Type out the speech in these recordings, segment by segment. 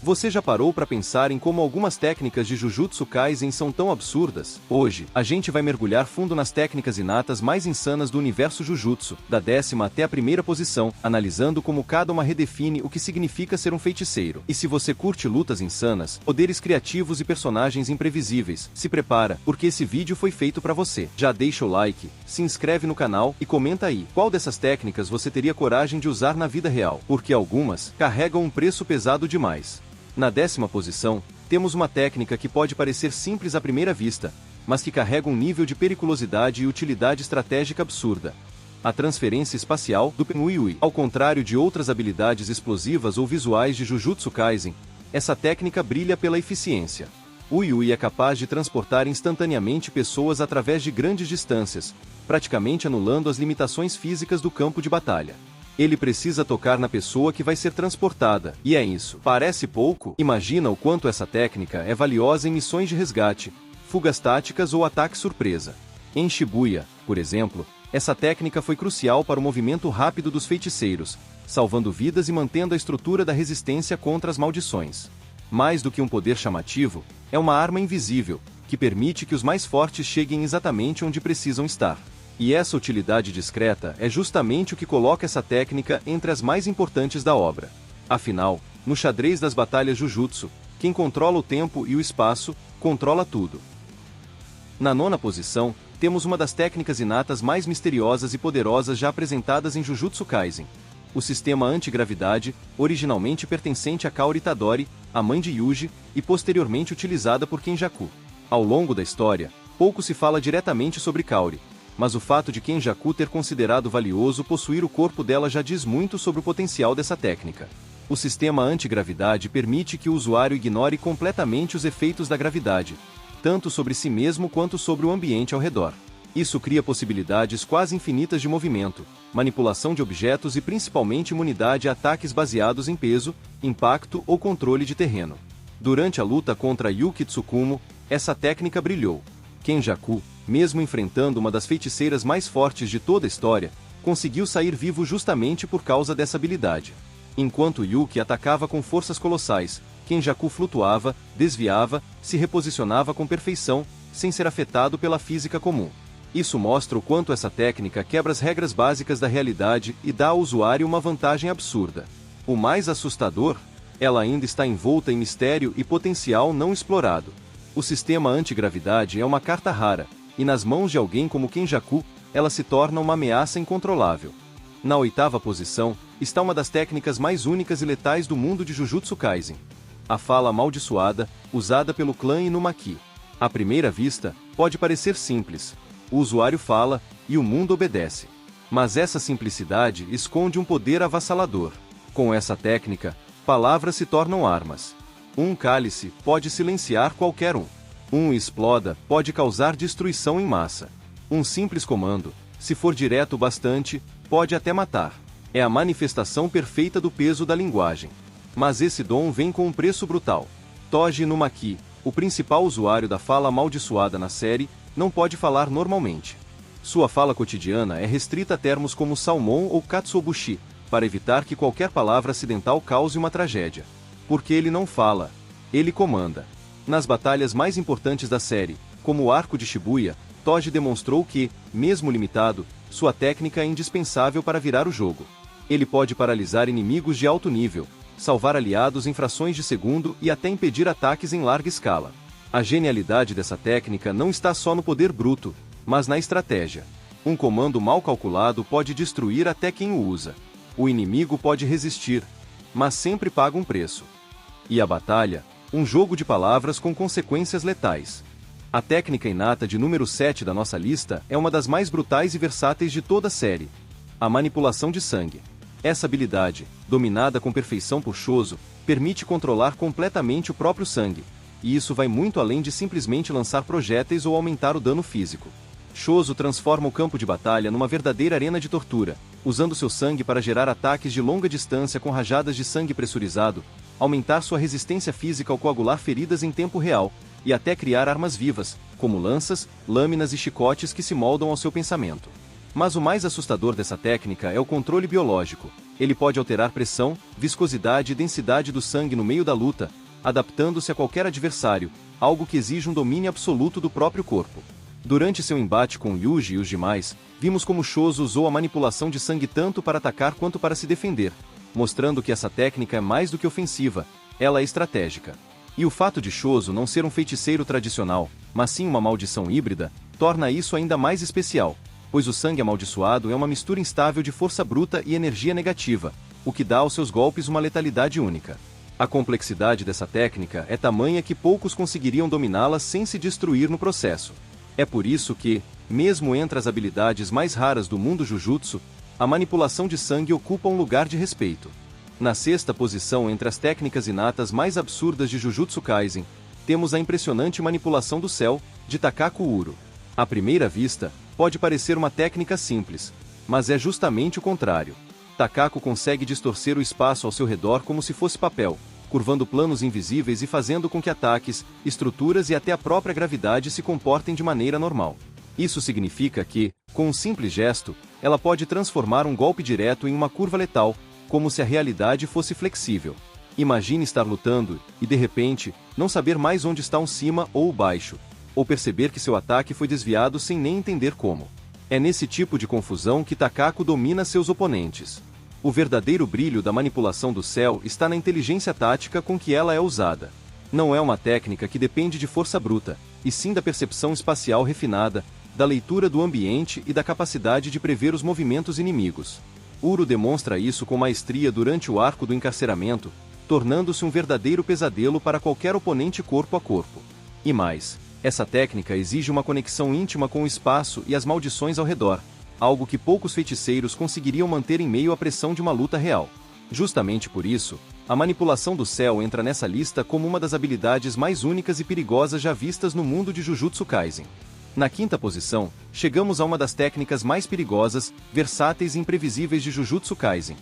Você já parou para pensar em como algumas técnicas de Jujutsu Kaisen são tão absurdas? Hoje, a gente vai mergulhar fundo nas técnicas inatas mais insanas do universo Jujutsu, da 10ª até a primeira posição, analisando como cada uma redefine o que significa ser um feiticeiro. E se você curte lutas insanas, poderes criativos e personagens imprevisíveis, se prepara, porque esse vídeo foi feito para você. Já deixa o like, se inscreve no canal e comenta aí qual dessas técnicas você teria coragem de usar na vida real, porque algumas carregam um preço pesado demais. Na 10ª posição, temos uma técnica que pode parecer simples à primeira vista, mas que carrega um nível de periculosidade e utilidade estratégica absurda. A transferência espacial do Penui. Ao contrário de outras habilidades explosivas ou visuais de Jujutsu Kaisen, essa técnica brilha pela eficiência. O Yui é capaz de transportar instantaneamente pessoas através de grandes distâncias, praticamente anulando as limitações físicas do campo de batalha. Ele precisa tocar na pessoa que vai ser transportada, e é isso. Parece pouco? Imagina o quanto essa técnica é valiosa em missões de resgate, fugas táticas ou ataque surpresa. Em Shibuya, por exemplo, essa técnica foi crucial para o movimento rápido dos feiticeiros, salvando vidas e mantendo a estrutura da resistência contra as maldições. Mais do que um poder chamativo, é uma arma invisível, que permite que os mais fortes cheguem exatamente onde precisam estar. E essa utilidade discreta é justamente o que coloca essa técnica entre as mais importantes da obra. Afinal, no xadrez das batalhas Jujutsu, quem controla o tempo e o espaço, controla tudo. Na 9ª posição, temos uma das técnicas inatas mais misteriosas e poderosas já apresentadas em Jujutsu Kaisen. O sistema antigravidade, originalmente pertencente a Kaori Itadori, a mãe de Yuji, e posteriormente utilizada por Kenjaku. Ao longo da história, pouco se fala diretamente sobre Kaori, mas o fato de Kenjaku ter considerado valioso possuir o corpo dela já diz muito sobre o potencial dessa técnica. O sistema antigravidade permite que o usuário ignore completamente os efeitos da gravidade, tanto sobre si mesmo quanto sobre o ambiente ao redor. Isso cria possibilidades quase infinitas de movimento, manipulação de objetos e principalmente imunidade a ataques baseados em peso, impacto ou controle de terreno. Durante a luta contra Yuki Tsukumo, essa técnica brilhou. Kenjaku, mesmo enfrentando uma das feiticeiras mais fortes de toda a história, conseguiu sair vivo justamente por causa dessa habilidade. Enquanto Yuki atacava com forças colossais, Kenjaku flutuava, desviava, se reposicionava com perfeição, sem ser afetado pela física comum. Isso mostra o quanto essa técnica quebra as regras básicas da realidade e dá ao usuário uma vantagem absurda. O mais assustador? Ela ainda está envolta em mistério e potencial não explorado. O sistema antigravidade é uma carta rara, e nas mãos de alguém como Kenjaku, ela se torna uma ameaça incontrolável. Na 8ª posição, está uma das técnicas mais únicas e letais do mundo de Jujutsu Kaisen. A fala amaldiçoada, usada pelo clã Inumaki. À primeira vista, pode parecer simples. O usuário fala, e o mundo obedece. Mas essa simplicidade esconde um poder avassalador. Com essa técnica, palavras se tornam armas. Um cálice pode silenciar qualquer um. Um exploda pode causar destruição em massa. Um simples comando, se for direto o bastante, pode até matar. É a manifestação perfeita do peso da linguagem. Mas esse dom vem com um preço brutal. Toji Inumaki, o principal usuário da fala amaldiçoada na série, não pode falar normalmente. Sua fala cotidiana é restrita a termos como salmão ou katsuobushi, para evitar que qualquer palavra acidental cause uma tragédia. Porque ele não fala, ele comanda. Nas batalhas mais importantes da série, como o arco de Shibuya, Toji demonstrou que, mesmo limitado, sua técnica é indispensável para virar o jogo. Ele pode paralisar inimigos de alto nível, salvar aliados em frações de segundo e até impedir ataques em larga escala. A genialidade dessa técnica não está só no poder bruto, mas na estratégia. Um comando mal calculado pode destruir até quem o usa. O inimigo pode resistir, mas sempre paga um preço. E a batalha? Um jogo de palavras com consequências letais. A técnica inata de número 7 da nossa lista é uma das mais brutais e versáteis de toda a série. A manipulação de sangue. Essa habilidade, dominada com perfeição por Shoso, permite controlar completamente o próprio sangue, e isso vai muito além de simplesmente lançar projéteis ou aumentar o dano físico. Shoso transforma o campo de batalha numa verdadeira arena de tortura, usando seu sangue para gerar ataques de longa distância com rajadas de sangue pressurizado, aumentar sua resistência física ao coagular feridas em tempo real, e até criar armas vivas, como lanças, lâminas e chicotes que se moldam ao seu pensamento. Mas o mais assustador dessa técnica é o controle biológico. Ele pode alterar pressão, viscosidade e densidade do sangue no meio da luta, adaptando-se a qualquer adversário, algo que exige um domínio absoluto do próprio corpo. Durante seu embate com Yuji e os demais, vimos como Shoso usou a manipulação de sangue tanto para atacar quanto para se defender, mostrando que essa técnica é mais do que ofensiva, ela é estratégica. E o fato de Shoso não ser um feiticeiro tradicional, mas sim uma maldição híbrida, torna isso ainda mais especial, pois o sangue amaldiçoado é uma mistura instável de força bruta e energia negativa, o que dá aos seus golpes uma letalidade única. A complexidade dessa técnica é tamanha que poucos conseguiriam dominá-la sem se destruir no processo. É por isso que, mesmo entre as habilidades mais raras do mundo Jujutsu, a manipulação de sangue ocupa um lugar de respeito. Na sexta posição entre as técnicas inatas mais absurdas de Jujutsu Kaisen, temos a impressionante manipulação do céu, de Takaku Uro. À primeira vista, pode parecer uma técnica simples, mas é justamente o contrário. Takaku consegue distorcer o espaço ao seu redor como se fosse papel, curvando planos invisíveis e fazendo com que ataques, estruturas e até a própria gravidade se comportem de maneira normal. Isso significa que, com um simples gesto, ela pode transformar um golpe direto em uma curva letal, como se a realidade fosse flexível. Imagine estar lutando e, de repente, não saber mais onde está um cima ou o baixo, ou perceber que seu ataque foi desviado sem nem entender como. É nesse tipo de confusão que Takaku domina seus oponentes. O verdadeiro brilho da manipulação do céu está na inteligência tática com que ela é usada. Não é uma técnica que depende de força bruta, e sim da percepção espacial refinada, da leitura do ambiente e da capacidade de prever os movimentos inimigos. Uro demonstra isso com maestria durante o arco do encarceramento, tornando-se um verdadeiro pesadelo para qualquer oponente corpo a corpo. E mais, essa técnica exige uma conexão íntima com o espaço e as maldições ao redor, algo que poucos feiticeiros conseguiriam manter em meio à pressão de uma luta real. Justamente por isso, a manipulação do céu entra nessa lista como uma das habilidades mais únicas e perigosas já vistas no mundo de Jujutsu Kaisen. Na quinta posição, chegamos a uma das técnicas mais perigosas, versáteis e imprevisíveis de Jujutsu Kaisen.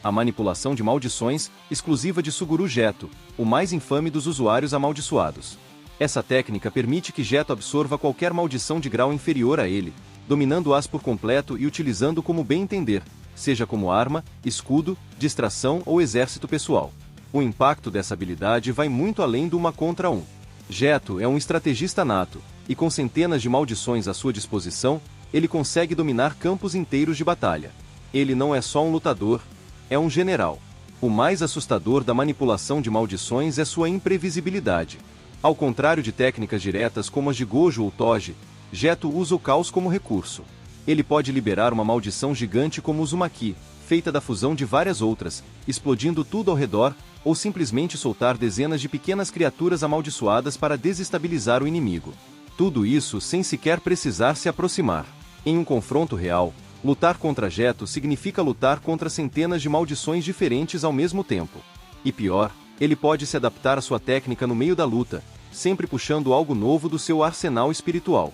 A manipulação de maldições, exclusiva de Suguru Geto, o mais infame dos usuários amaldiçoados. Essa técnica permite que Geto absorva qualquer maldição de grau inferior a ele, dominando-as por completo e utilizando como bem entender, seja como arma, escudo, distração ou exército pessoal. O impacto dessa habilidade vai muito além do 1 contra 1. Geto é um estrategista nato, e com centenas de maldições à sua disposição, ele consegue dominar campos inteiros de batalha. Ele não é só um lutador, é um general. O mais assustador da manipulação de maldições é sua imprevisibilidade. Ao contrário de técnicas diretas como as de Gojo ou Toji, Geto usa o caos como recurso. Ele pode liberar uma maldição gigante como Uzumaki, feita da fusão de várias outras, explodindo tudo ao redor, ou simplesmente soltar dezenas de pequenas criaturas amaldiçoadas para desestabilizar o inimigo. Tudo isso sem sequer precisar se aproximar. Em um confronto real, lutar contra Geto significa lutar contra centenas de maldições diferentes ao mesmo tempo. E pior, ele pode se adaptar à sua técnica no meio da luta, sempre puxando algo novo do seu arsenal espiritual.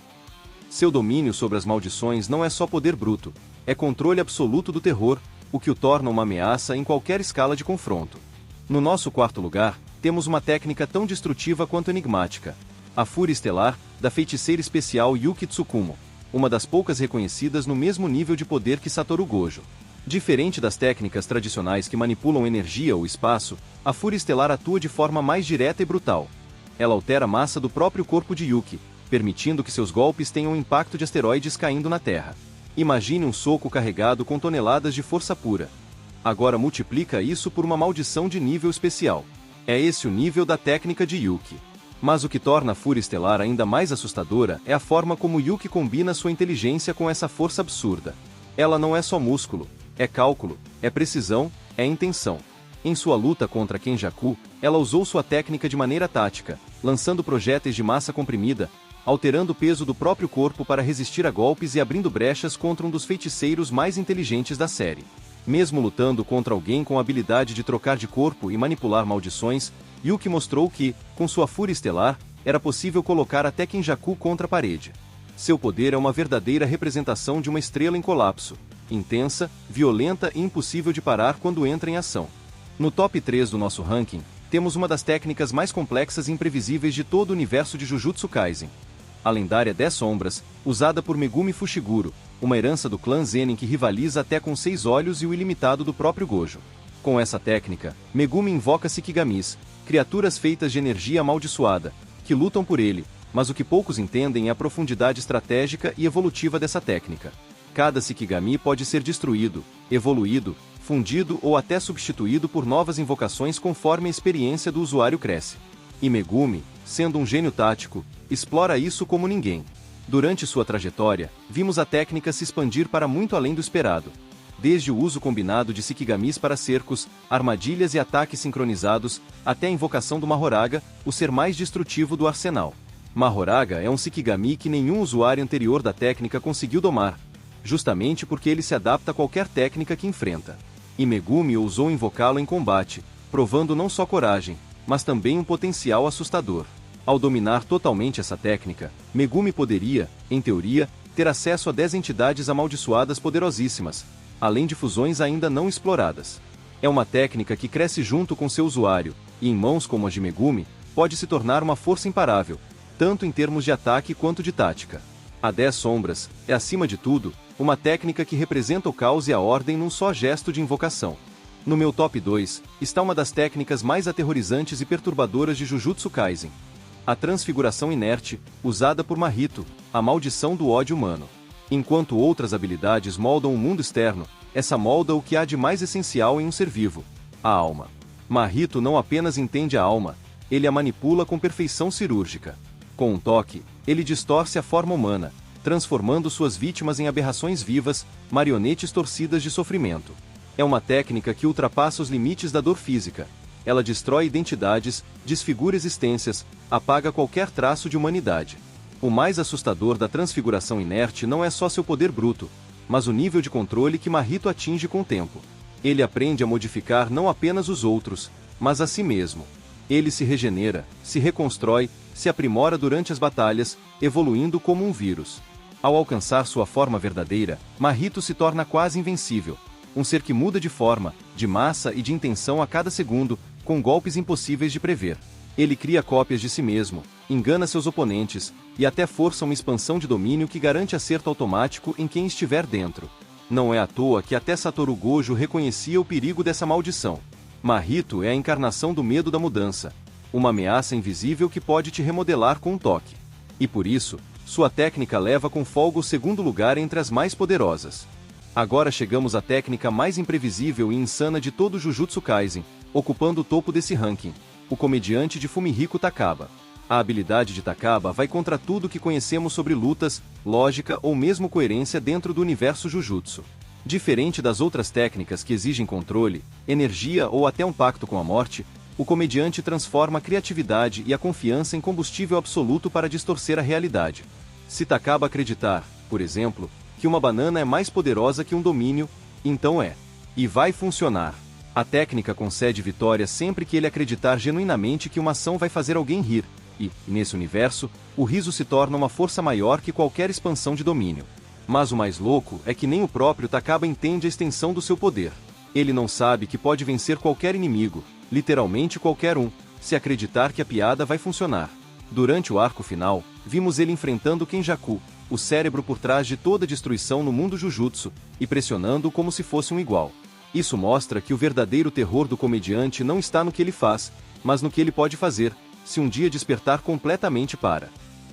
Seu domínio sobre as maldições não é só poder bruto, é controle absoluto do terror, o que o torna uma ameaça em qualquer escala de confronto. No nosso quarto lugar, temos uma técnica tão destrutiva quanto enigmática. A Fúria Estelar, da feiticeira especial Yuki Tsukumo, uma das poucas reconhecidas no mesmo nível de poder que Satoru Gojo. Diferente das técnicas tradicionais que manipulam energia ou espaço, a Fúria Estelar atua de forma mais direta e brutal. Ela altera a massa do próprio corpo de Yuki, permitindo que seus golpes tenham o impacto de asteroides caindo na Terra. Imagine um soco carregado com toneladas de força pura. Agora multiplica isso por uma maldição de nível especial. É esse o nível da técnica de Yuki. Mas o que torna a Fúria Estelar ainda mais assustadora é a forma como Yuki combina sua inteligência com essa força absurda. Ela não é só músculo, é cálculo, é precisão, é intenção. Em sua luta contra Kenjaku, ela usou sua técnica de maneira tática, lançando projéteis de massa comprimida, alterando o peso do próprio corpo para resistir a golpes e abrindo brechas contra um dos feiticeiros mais inteligentes da série. Mesmo lutando contra alguém com a habilidade de trocar de corpo e manipular maldições, Yuki mostrou que, com sua Fúria Estelar, era possível colocar até Kenjaku contra a parede. Seu poder é uma verdadeira representação de uma estrela em colapso, intensa, violenta e impossível de parar quando entra em ação. No top 3 do nosso ranking, temos uma das técnicas mais complexas e imprevisíveis de todo o universo de Jujutsu Kaisen. a lendária 10 Sombras, usada por Megumi Fushiguro, uma herança do clã Zenin que rivaliza até com 6 olhos e o ilimitado do próprio Gojo. Com essa técnica, Megumi invoca Shikigamis, criaturas feitas de energia amaldiçoada, que lutam por ele, mas o que poucos entendem é a profundidade estratégica e evolutiva dessa técnica. Cada Shikigami pode ser destruído, evoluído, fundido ou até substituído por novas invocações conforme a experiência do usuário cresce. E Megumi, sendo um gênio tático, explora isso como ninguém. Durante sua trajetória, vimos a técnica se expandir para muito além do esperado. Desde o uso combinado de Shikigamis para cercos, armadilhas e ataques sincronizados, até a invocação do Mahoraga, o ser mais destrutivo do arsenal. Mahoraga é um Shikigami que nenhum usuário anterior da técnica conseguiu domar, justamente porque ele se adapta a qualquer técnica que enfrenta. E Megumi ousou invocá-lo em combate, provando não só coragem, mas também um potencial assustador. Ao dominar totalmente essa técnica, Megumi poderia, em teoria, ter acesso a 10 entidades amaldiçoadas poderosíssimas, além de fusões ainda não exploradas. É uma técnica que cresce junto com seu usuário, e em mãos como a de Megumi, pode se tornar uma força imparável, tanto em termos de ataque quanto de tática. A 10 Sombras é, acima de tudo, uma técnica que representa o caos e a ordem num só gesto de invocação. No meu top 2, está uma das técnicas mais aterrorizantes e perturbadoras de Jujutsu Kaisen. A transfiguração inerte, usada por Mahito, a maldição do ódio humano. Enquanto outras habilidades moldam o mundo externo, essa molda o que há de mais essencial em um ser vivo: a alma. Mahito não apenas entende a alma, ele a manipula com perfeição cirúrgica. Com um toque, ele distorce a forma humana, transformando suas vítimas em aberrações vivas, marionetes torcidas de sofrimento. É uma técnica que ultrapassa os limites da dor física. Ela destrói identidades, desfigura existências, apaga qualquer traço de humanidade. O mais assustador da transfiguração inerte não é só seu poder bruto, mas o nível de controle que Mahito atinge com o tempo. Ele aprende a modificar não apenas os outros, mas a si mesmo. Ele se regenera, se reconstrói, se aprimora durante as batalhas, evoluindo como um vírus. Ao alcançar sua forma verdadeira, Mahito se torna quase invencível. Um ser que muda de forma, de massa e de intenção a cada segundo, com golpes impossíveis de prever. Ele cria cópias de si mesmo, engana seus oponentes, e até força uma expansão de domínio que garante acerto automático em quem estiver dentro. Não é à toa que até Satoru Gojo reconhecia o perigo dessa maldição. Mahito é a encarnação do medo da mudança, uma ameaça invisível que pode te remodelar com um toque. E por isso, sua técnica leva com folga o segundo lugar entre as mais poderosas. Agora chegamos à técnica mais imprevisível e insana de todo Jujutsu Kaisen, ocupando o topo desse ranking: o comediante de Fumihiko Takaba. A habilidade de Takaba vai contra tudo que conhecemos sobre lutas, lógica ou mesmo coerência dentro do universo Jujutsu. Diferente das outras técnicas que exigem controle, energia ou até um pacto com a morte, o comediante transforma a criatividade e a confiança em combustível absoluto para distorcer a realidade. Se Takaba acreditar, por exemplo, que uma banana é mais poderosa que um domínio, então é. E vai funcionar. A técnica concede vitória sempre que ele acreditar genuinamente que uma ação vai fazer alguém rir, e, nesse universo, o riso se torna uma força maior que qualquer expansão de domínio. Mas o mais louco é que nem o próprio Takaba entende a extensão do seu poder. Ele não sabe que pode vencer qualquer inimigo, literalmente qualquer um, se acreditar que a piada vai funcionar. Durante o arco final, vimos ele enfrentando Kenjaku, o cérebro por trás de toda destruição no mundo Jujutsu, e pressionando-o como se fosse um igual. Isso mostra que o verdadeiro terror do comediante não está no que ele faz, mas no que ele pode fazer, se um dia despertar completamente para.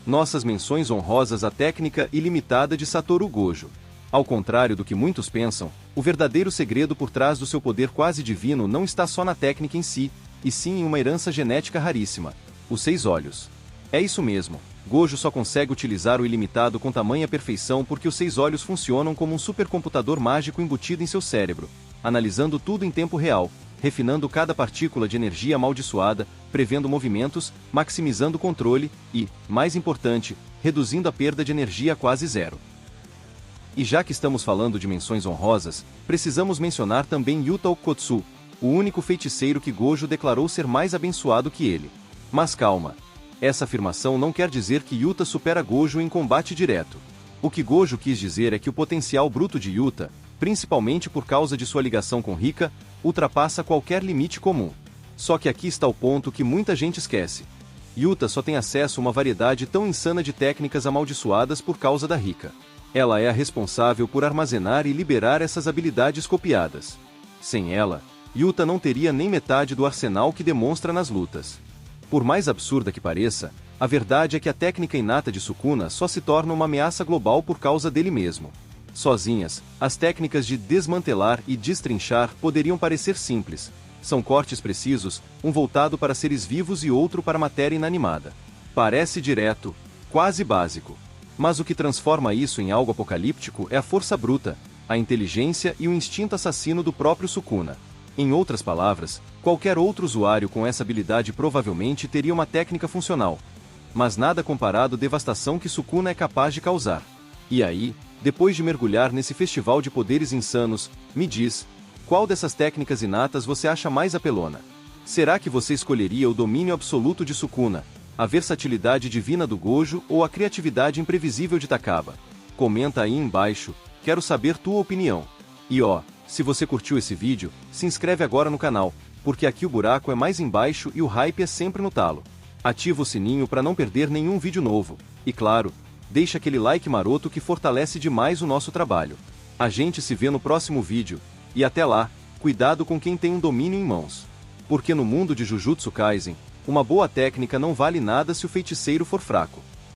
Nossas menções honrosas à técnica ilimitada de Satoru Gojo. Ao contrário do que muitos pensam, o verdadeiro segredo por trás do seu poder quase divino não está só na técnica em si, e sim em uma herança genética raríssima: os 6 olhos. É isso mesmo, Gojo só consegue utilizar o ilimitado com tamanha perfeição porque os 6 olhos funcionam como um supercomputador mágico embutido em seu cérebro, analisando tudo em tempo real, refinando cada partícula de energia amaldiçoada, prevendo movimentos, maximizando o controle e, mais importante, reduzindo a perda de energia a quase zero. E já que estamos falando de menções honrosas, precisamos mencionar também Yuta Okkotsu, o único feiticeiro que Gojo declarou ser mais abençoado que ele. Mas calma, essa afirmação não quer dizer que Yuta supera Gojo em combate direto. O que Gojo quis dizer é que o potencial bruto de Yuta, principalmente por causa de sua ligação com Rika, ultrapassa qualquer limite comum. Só que aqui está o ponto que muita gente esquece. Yuta só tem acesso a uma variedade tão insana de técnicas amaldiçoadas por causa da Rika. Ela é a responsável por armazenar e liberar essas habilidades copiadas. Sem ela, Yuta não teria nem metade do arsenal que demonstra nas lutas. Por mais absurda que pareça, a verdade é que a técnica inata de Sukuna só se torna uma ameaça global por causa dele mesmo. Sozinhas, as técnicas de desmantelar e destrinchar poderiam parecer simples. São cortes precisos, um voltado para seres vivos e outro para matéria inanimada. Parece direto, quase básico. Mas o que transforma isso em algo apocalíptico é a força bruta, a inteligência e o instinto assassino do próprio Sukuna. Em outras palavras, qualquer outro usuário com essa habilidade provavelmente teria uma técnica funcional. Mas nada comparado à devastação que Sukuna é capaz de causar. E aí, depois de mergulhar nesse festival de poderes insanos, me diz, qual dessas técnicas inatas você acha mais apelona? Será que você escolheria o domínio absoluto de Sukuna, a versatilidade divina do Gojo ou a criatividade imprevisível de Takaba? Comenta aí embaixo, quero saber tua opinião. E ó, se você curtiu esse vídeo, se inscreve agora no canal, porque aqui o buraco é mais embaixo e o hype é sempre no talo. Ativa o sininho para não perder nenhum vídeo novo, e claro, deixa aquele like maroto que fortalece demais o nosso trabalho. A gente se vê no próximo vídeo, e até lá, cuidado com quem tem um domínio em mãos. Porque no mundo de Jujutsu Kaisen, uma boa técnica não vale nada se o feiticeiro for fraco.